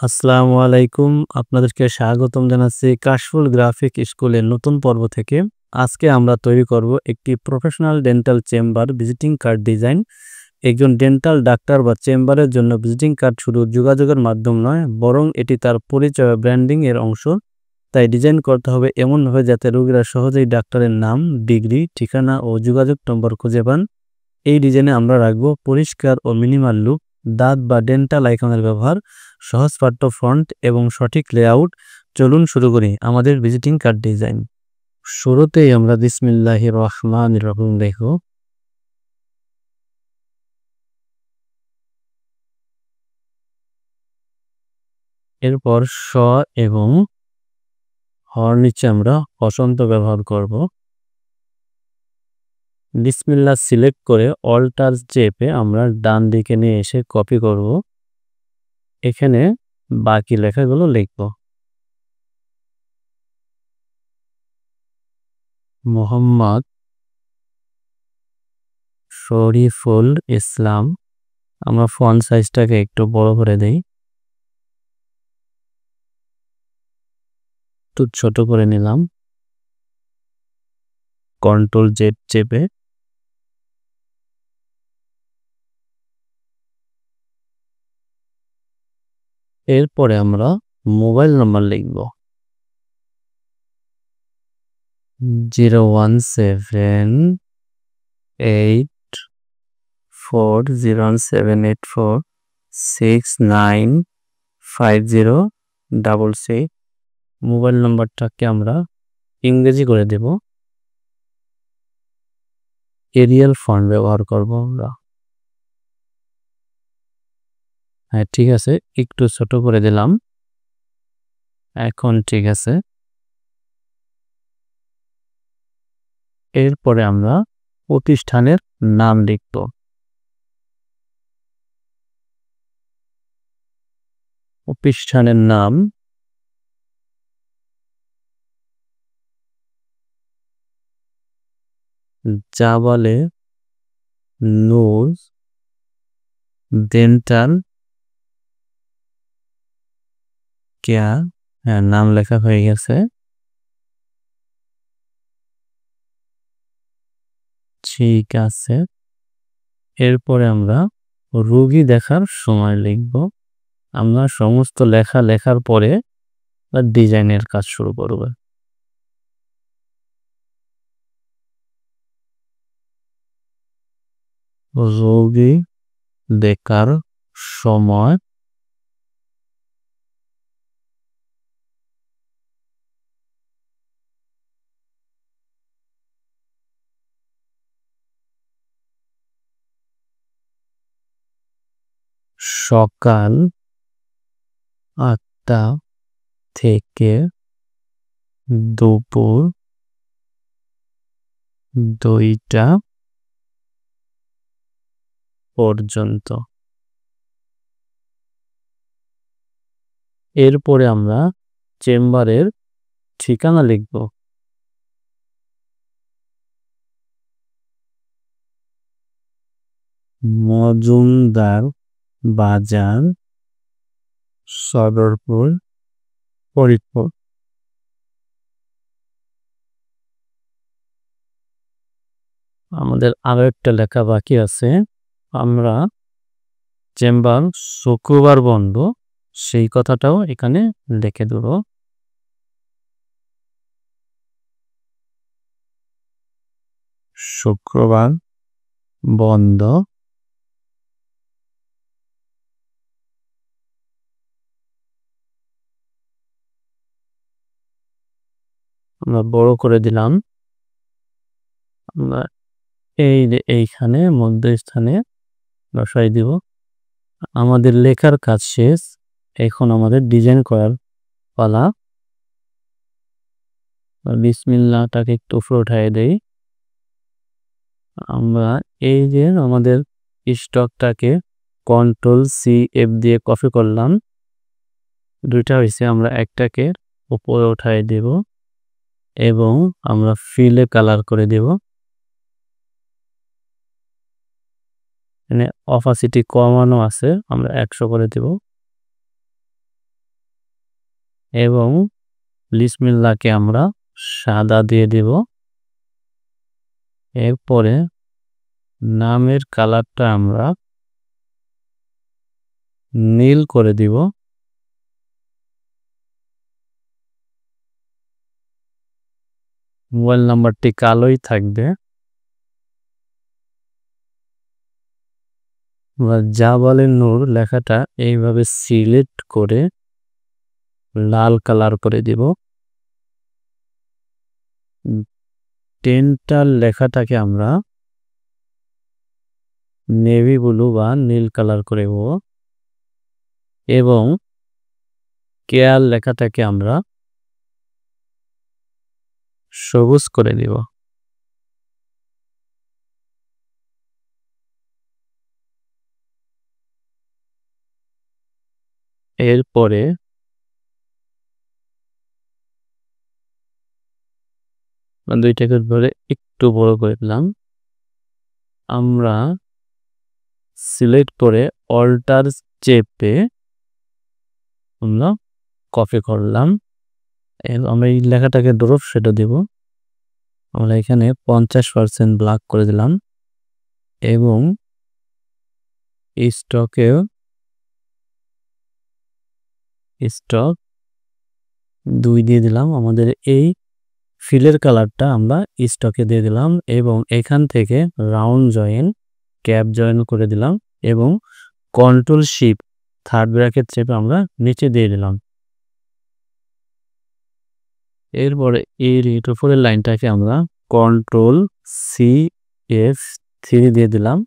আসসালামু আলাইকুম। আপনাদেরকে স্বাগতম জানাচ্ছি কাশফুল গ্রাফিক স্কুলের নতুন পর্ব থেকে। আজকে আমরা তৈরি করব একটি professional dental chamber visiting card design. একজন ডেন্টাল ডাক্তার বা চেম্বারের জন্য ভিজিটিং কার্ড শুধু যোগাযোগের মাধ্যম নয়, বরং এটি তার পরিচয় ব্র্যান্ডিং এর অংশ। তাই ডিজাইন করতে হবে এমনভাবে যাতে রোগীরা সহজেই ডাক্তারের নাম, ডিগ্রি, ঠিকানা ও যোগাযোগ নম্বর খুঁজে পান। এই ডিজাইনে আমরা রাখব পরিষ্কার ও মিনিমাল লুক, দাঁত বা ডেন্টাল আইকনের ব্যবহার, সহজপাঠ্য ফন্ট এবং সঠিক লেআউট। চলুন শুরু করি আমাদের ভিজিটিং কার্ড ডিজাইন। শুরুতেই আমরা বিসমিল্লাহির রহমানির রহিম লিখব। এরপর স এবং হর নিচে আমরা বসন্ত ব্যবহার করব। বিসমিল্লাহ সিলেক্ট করে অল্টার চেপে আমরা ডান দিকে নিয়ে এসে কপি করব। এখানে বাকি লেখাগুলো লিখব। মোহাম্মদ শরীফুল ইসলাম। আমরা ফন্ট সাইজটাকে একটু বড় করে দেই, একটু ছোট করে নিলাম। কন্ট্রোল জেড চেপে এরপরে আমরা মোবাইল নাম্বার লিখব 01784 মোবাইল নাম্বারটাকে আমরা ইংরেজি করে দেব। এরিয়াল ফন্ট ব্যবহার করব আমরা। হ্যাঁ, ঠিক আছে, একটু ছোট করে দিলাম। এখন ঠিক আছে। এরপরে আমরা প্রতিষ্ঠানের নাম লিখব। প্রতিষ্ঠানের নাম জাবালে নূর ডেন্টাল কেয়ার। হ্যাঁ, নাম লেখা হয়ে গেছে। ঠিক আছে। এরপরে আমরা রোগী দেখার সময় লিখব। আমরা সমস্ত লেখা লেখার পরে ডিজাইনের কাজ শুরু করব। রোগী দেখার সময় সকাল 8টা থেকে দুপুর 2টা পর্যন্ত। এরপরে আমরা চেম্বারের ঠিকানা লিখব। মজুমদার বাজার, সদরপুর, ফরিদপুর। আমাদের আরো একটা লেখা বাকি আছে। আমরা চেম্বার শুক্রবার বন্ধ, সেই কথাটাও এখানে লিখে দেব। শুক্রবার বন্ধ। আমরা বড় করে দিলাম। আমরা এইখানে মধ্যস্থানে বসাই দিব। আমাদের লেখার কাজ শেষ। এখন আমাদের ডিজাইন করার পালা। বিসমিল্লাহটাকে একটু উপরে উঠাই দেই। আমরা এই যে আমাদের স্টকটাকে কন্ট্রোল সি এফ দিয়ে কপি করলাম। দুইটা হয়েছে, আমরা একটাকে উপরে উঠাই দেব এবং আমরা ফিলে কালার করে দেব। এখানে অপাসিটি কমানো আছে, আমরা 100 করে দেব। এবং বিসমিল্লাহকে আমরা সাদা দিয়ে দিব। এরপরে নামের কালারটা আমরা নীল করে দিব। মোবাইল নাম্বারটি কালোই থাকবে। জাবালে নূর লেখাটা এইভাবে সিলেক্ট করে লাল কালার করে দিব। ডেন্টাল লেখাটাকে আমরা নেভি ব্লু বা নীল কালার করে দেব এবং কেয়ার লেখাটাকে আমরা সবুজ করে দিব। এরপরে দুইটাকে ধরে একটু বড় করে দিলাম। আমরা সিলেক্ট করে অল্টার চেপে আমরা কপি করলাম। আমরা এই লেখাটাকে ড্রপ শেডো দেব। আমরা এখানে 50% ব্ল্যাক করে দিলাম এবং স্টক 2 দিয়ে দিলাম। আমাদের এই ফিলের কালারটা আমরা স্টকে দিয়ে দিলাম এবং এখান থেকে রাউন্ড জয়েন ক্যাপ জয়েন করে দিলাম এবং কন্ট্রোল শিফট থার্ড ব্র্যাকেট চেপে আমরা নিচে দিয়ে দিলাম। এরপরে এর উপরের লাইনটাকে আমরা কন্ট্রোল CF3 দিয়ে দিলাম।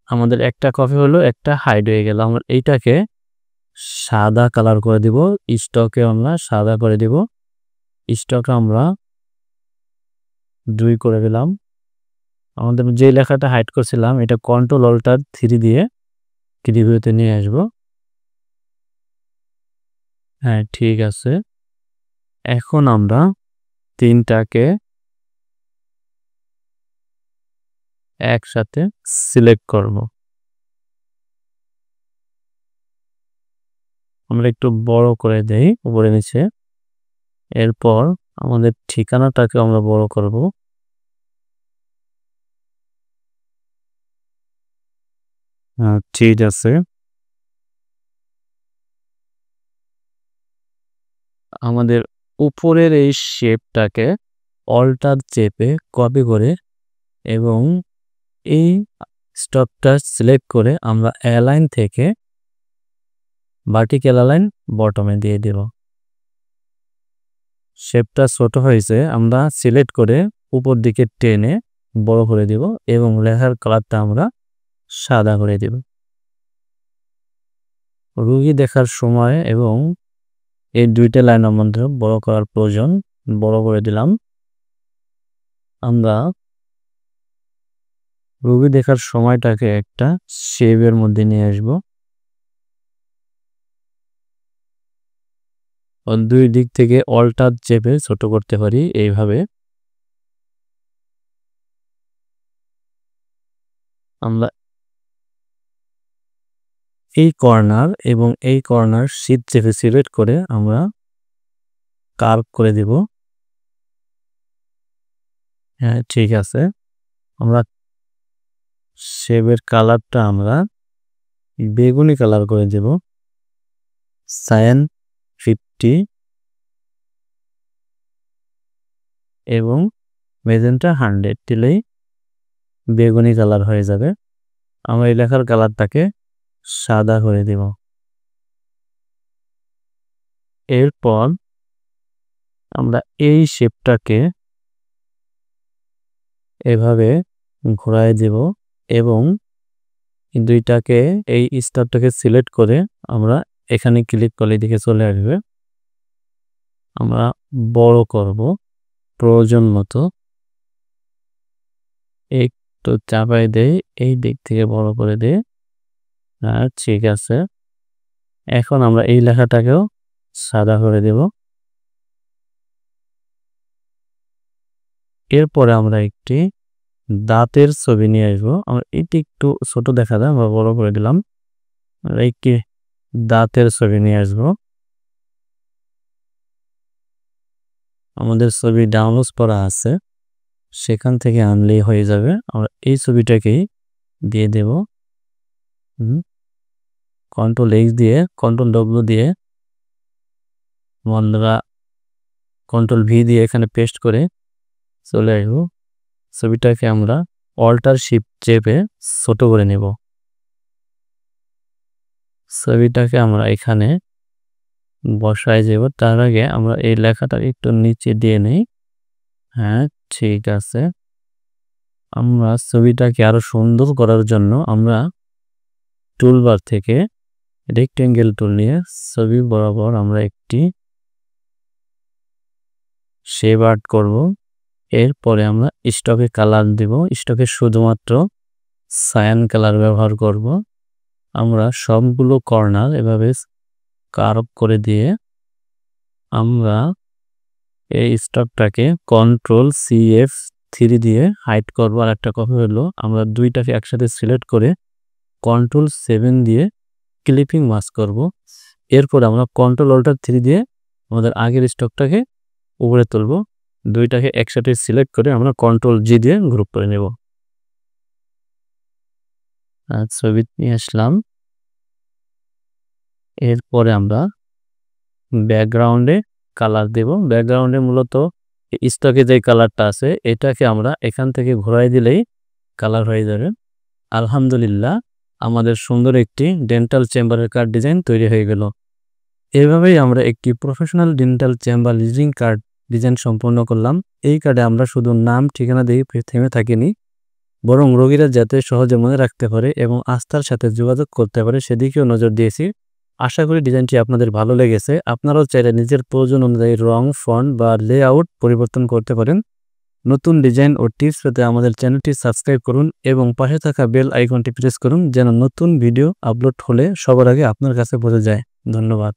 আমাদের একটা কপি হলো, একটা হাইড হয়ে গেল। আমরা এইটাকে সাদা কালার করে দিব। স্টকে আমরা সাদা করে দিব। স্টকে আমরা 2 করে দিলাম। আমাদের যে লেখাটা হাইড করছিলাম এটা কন্ট্রোল অল্টার 3 দিয়ে প্রিভিউতে নিয়ে আসব। হ্যাঁ, ঠিক আছে। এখন আমরা তিনটাকে একসাথে সিলেক্ট করব। আমরা একটু বড় করে দেই উপরে নিচে। এরপর আমাদের ঠিকানাটাকে আমরা বড় করব। ঠিক আছে। আমাদের উপরের এই শেপটাকে অল্টার চেপে কপি করে এবং এই স্টপটা সিলেক্ট করে আমরা অ্যালাইন থেকে ভার্টিক্যাল অ্যালাইন বটমে দিয়ে দেব। শেপটা ছোট হয়েছে, আমরা সিলেক্ট করে উপর দিকে টেনে বড় করে দেব এবং লেখার কালারটা আমরা সাদা করে দেব। রোগী দেখার সময় এবং এই দুইটা লাইন আমাদের বড় করার প্রয়োজন, বড় করে দিলাম। আমরা রোগী দেখার সময়টাকে একটা শেপের মধ্যে নিয়ে আসব। দুই দিক থেকে অল্টার চেপে ছোট করতে পারি এইভাবে। আমরা এই কর্নার এবং এই কর্নার শিফট চেপে সিলেক্ট করে আমরা কার্ভ করে দেব। হ্যাঁ, ঠিক আছে। আমরা শেপের কালারটা আমরা বেগুনি কালার করে দেব। সায়ান 50 এবং মেজেন্টা 100 দিলেই বেগুনি কালার হয়ে যাবে। আমরা এই লেখার কালারটাকে সাদা করে দেব। এরপর আমরা এই শেপটাকে এভাবে ঘোরায় দেব এবং দুইটাকে এই স্টারটাকে সিলেক্ট করে আমরা এখানে ক্লিক করলে দিকে চলে আসবে। আমরা বড় করব প্রয়োজন মতো, একটু চাপাই দেই, এই দিক থেকে বড় করে দেই। ঠিক আছে। এখন আমরা এই লেখাটাকেও সাদা করে দেব। এরপরে আমরা একটি দাঁতের ছবি নিয়ে আসবো। আমরা এটি একটু ছোট দেখা যায়, আমরা বড় করে দিলাম। আমরা একটি দাঁতের ছবি নিয়ে আসবো। আমাদের ছবি ডাউনলোড করা আছে, সেখান থেকে আনলেই হয়ে যাবে। আমরা এই ছবিটাকেই দিয়ে দেব। Ctrl+X দিয়ে Ctrl+W দিয়ে বন্ধুরা Ctrl+V দিয়ে এখানে পেস্ট করে চলে আসবো। ছবিটাকে আমরা Alt+Shift চেপে ছোট করে নেব। ছবিটাকে আমরা এখানে বসায় যাব। তার আগে আমরা এই লেখাটা একটু নিচে দিয়ে নেই। হ্যাঁ, ঠিক আছে। আমরা ছবিটাকে আরো সুন্দর করার জন্য আমরা টুলবার থেকে রেক্টেঙ্গেল টুল নিয়ে ছবি বরাবর আমরা একটি শেপ আর্ট করব। এরপরে আমরা স্টকে কালার দেব। স্টকে শুধুমাত্র সায়ান কালার ব্যবহার করব। আমরা সবগুলো কর্নার এভাবে কার্ভ করে দিয়ে আমরা এই স্টকটাকে Ctrl+C+F3 দিয়ে হাইড করব। আর একটা কথা হলো আমরা দুইটাকে একসাথে সিলেক্ট করে Ctrl+7 দিয়ে ক্লিপিং মাস্ক করব। এরপর আমরা Ctrl+Alt+3 দিয়ে আমাদের আগের স্টকটাকে উপরে তুলব। দুইটাকে একসাথে সিলেক্ট করে আমরা Ctrl+G দিয়ে গ্রুপ করে নেব। ছবি নিয়ে আসলাম। এরপরে আমরা ব্যাকগ্রাউন্ডে কালার দেব। ব্যাকগ্রাউন্ডে মূলত স্টকে যে কালারটা আছে এটাকে আমরা এখান থেকে ঘোরাই দিলেই কালার হয়ে যাবে। আলহামদুলিল্লাহ, আমাদের সুন্দর একটি ডেন্টাল চেম্বারের কার্ড ডিজাইন তৈরি হয়ে গেল। এভাবেই আমরা একটি professional dental chamber visiting card design সম্পন্ন করলাম। এই কার্ডে আমরা শুধু নাম ঠিকানা দিয়ে থেমে থাকিনি, বরং রোগীরা যাতে সহজে মনে রাখতে পারে এবং আস্থার সাথে যোগাযোগ করতে পারে সেদিকেও নজর দিয়েছি। আশা করি ডিজাইনটি আপনাদের ভালো লেগেছে। আপনারাও চাইলে নিজের প্রয়োজন অনুযায়ী রং, ফন্ট বা লেআউট পরিবর্তন করতে পারেন। নতুন ডিজাইন ও টিপস পেতে আমাদের চ্যানেলটি সাবস্ক্রাইব করুন এবং পাশে থাকা বেল আইকনটি প্রেস করুন যেন নতুন ভিডিও আপলোড হলে সবার আগে আপনার কাছে পৌঁছে যায়। ধন্যবাদ।